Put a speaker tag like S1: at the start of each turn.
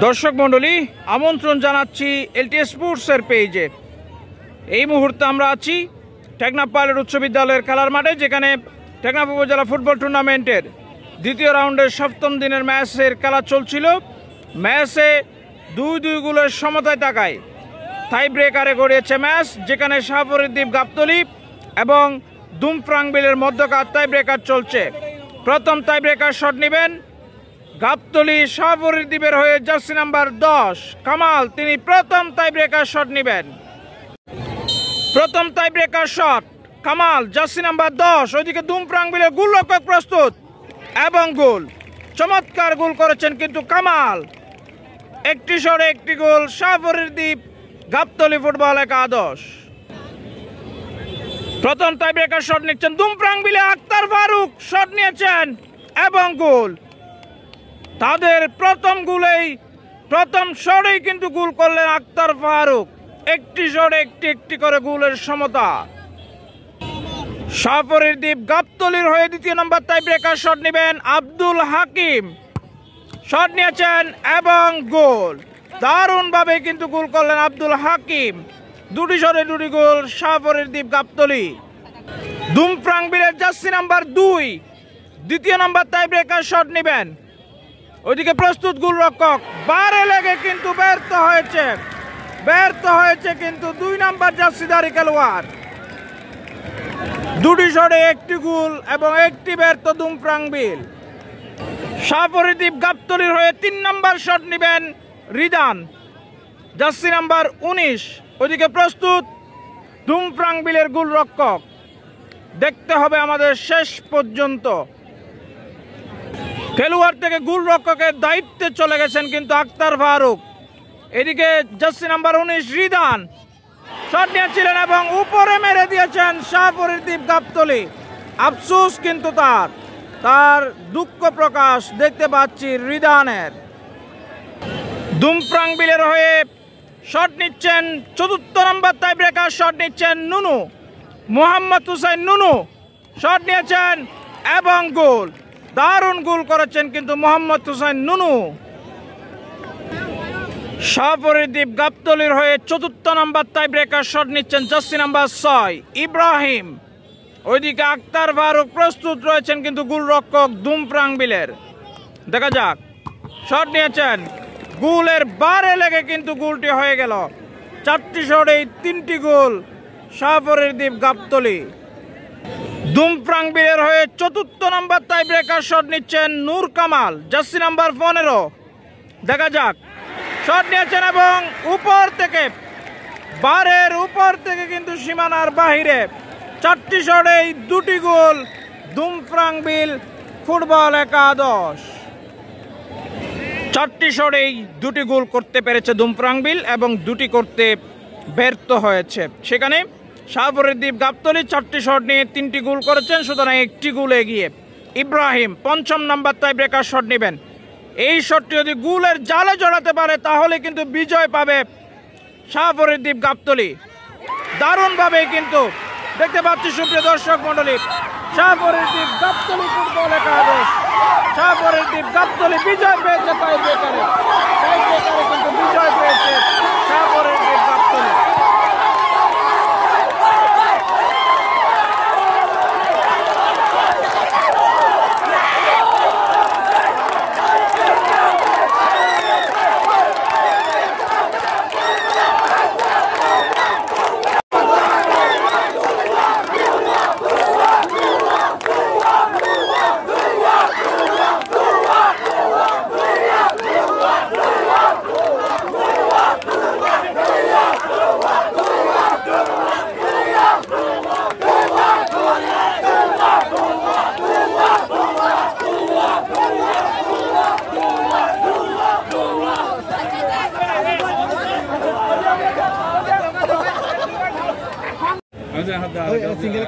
S1: দর্শক মণ্ডলী, আমন্ত্রণ জানাচ্ছি এলটিএস স্পোর্টসের পেজে। এই মুহূর্তে আমরা আছি টেকনাফ পাইলট উচ্চ বিদ্যালয়ের খেলার মাঠে, যেখানে টেকনাফ উপজেলা ফুটবল টুর্নামেন্টের দ্বিতীয় রাউন্ডের সপ্তম দিনের ম্যাচের খেলা চলছিল। ম্যাচে 2-2 গোলের সমতায় থাকায় টাই ব্রেকারে গড়িয়েছে ম্যাচ, যেখানে শাহফরিদ্বীপ গাবতলী এবং দুমপ্রাংবিলের মধ্যকার টাই ব্রেকার চলছে। প্রথম টাই ব্রেকার শট নেবেন গাবতলী শাহফরিদ্বীপের হয়ে জার্সি নাম্বার 10 কামাল, তিনি প্রথম টাই ব্রেকার শট নেবেন। প্রথম tie breaker shot Kamal, jersey number 10। ওইদিকে দুমপ্রাংবিলের গোলরক্ষক প্রস্তুত এবং গোল, চমৎকার গোল করেছেন কিন্তু কামাল। একটি শটে একটি গোল, শাহফরিদ্বীপ গাবতলী ফুটবল একাদশ। প্রথম টাই ব্রেকার শট নিচ্ছেন দুমপ্রাংবিলে, আক্তার ফারুক শট নিয়েছেন এবং গোল। তাদের প্রথম গোলেই প্রথম শটেই কিন্তু গোল করলেন আক্তার ফারুক। একটি শটে একটি করে গোলের সমতা। শাহফরিদ্বীপ গাবতলীর হয়ে দ্বিতীয় নম্বর টাই ব্রেকার শট নেবেন আব্দুল হাকিম, শট নিয়েছেন এবং গোল। দারুণভাবে কিন্তু গোল করলেন আব্দুল হাকিম। দুটি শটে দুটি গোল শাহফরিদ্বীপ গাবতলী। দুমপ্রাংবিলের জার্সি নাম্বার 2 দ্বিতীয় নম্বর টাই ব্রেকার শট নেবেন। ওইদিকে প্রস্তুত গোলরক্ষক, বারে লেগে কিন্তু ব্যর্থ হয়েছে কিন্তু 2 নম্বর জার্সিধারী খেলোয়াড়। দুটি শটে একটি গোল এবং একটি ব্যর্থ দুমপ্রাংবিল। শাহফরিদ্বীপ গাবতলীর হয়ে 3 নম্বর শট নেবেন রিদান, জার্সি নাম্বার 19। ওইদিকে প্রস্তুত দুমপ্রাংবিলের গোলরক্ষক। দেখতে হবে আমাদের শেষ পর্যন্ত। খেলোয়াড় থেকে গোলরক্ষকের দায়িত্বে চলে গেছেন কিন্তু আক্তার ফারুক। এদিকে জার্সি নাম্বার 19 রিদান শট নিয়েছিলেন এবং উপরে মেরে দিয়েছেন শাহফরিদ্বীপ গাবতলী। আফসোস কিন্তু তার দুঃখ প্রকাশ দেখতে পাচ্ছি রিদানের। দুমপ্রাংবিলের হয়ে শট নিচ্ছেন চতুর্থ নম্বর টাই ব্রেকার শট নিচ্ছেন নুনু, মোহাম্মদ হুসাইন নুনু শট নিয়েছেন এবং গোল। দারুণ গোল করেছেন কিন্তু মোহাম্মদ হুসাইন নুনু। শাহফরিদ্বীপ গাবতলীর হয়ে চতুর্থ নম্বর টাই ব্রেকার শট নিচ্ছেন জার্সি নাম্বার 6 ইব্রাহিম। ওইদিকে আক্তার ফারুক প্রস্তুত রয়েছেন কিন্তু গোলরক্ষক দুমপ্রাংবিলের। দেখা যাক, শট নিয়েছেন, গোলের বারে লেগে কিন্তু গোলটি হয়ে গেল। 4টি শটেই 3টি গোল শাহফরিদ্বীপ গাবতলী। দুমপ্রাংবিলের হয়ে চতুর্থ নম্বর টাই ব্রেকার শট নিচ্ছেন নূর কামাল, জার্সি নাম্বার 15। দেখা যাক, শট নিয়েছেন এবং উপর থেকে বারের উপর থেকে কিন্তু সীমানার বাহিরে। 4টি শটেই 2টি গোল দুমপ্রাংবিল ফুটবল একাদশ। 4টি শটেই 2টি গোল করতে পেরেছে দুমপ্রাংবিল এবং 2টি করতে ব্যর্থ হয়েছে। সেখানে শাহফরিদ্বীপ গাবতলী 4টি শট নিয়ে 3টি গোল করেছেন, সুতরাং একটি গোল এগিয়ে। ইব্রাহিম 5ম নম্বর টাই ব্রেকার শট নেবেন। এই শটটি যদি গোলের জালে জড়াতে পারে তাহলে কিন্তু বিজয় পাবে শাহফরিদ্বীপ গাবতলী। দারুণভাবে কিন্তু দেখতে পাচ্ছি সুপ্রিয় দর্শক মণ্ডলী, শাহফরিদ্বীপ গাবতলী ফুটবল একাদশ, শাহফরিদ্বীপ গাবতলী বিজয় পেয়েছে টাই ব্রেকারে কিন্তু বিজয় পেয়েছে শাহফরিদ্বীপ গাবতলী।
S2: सिंगल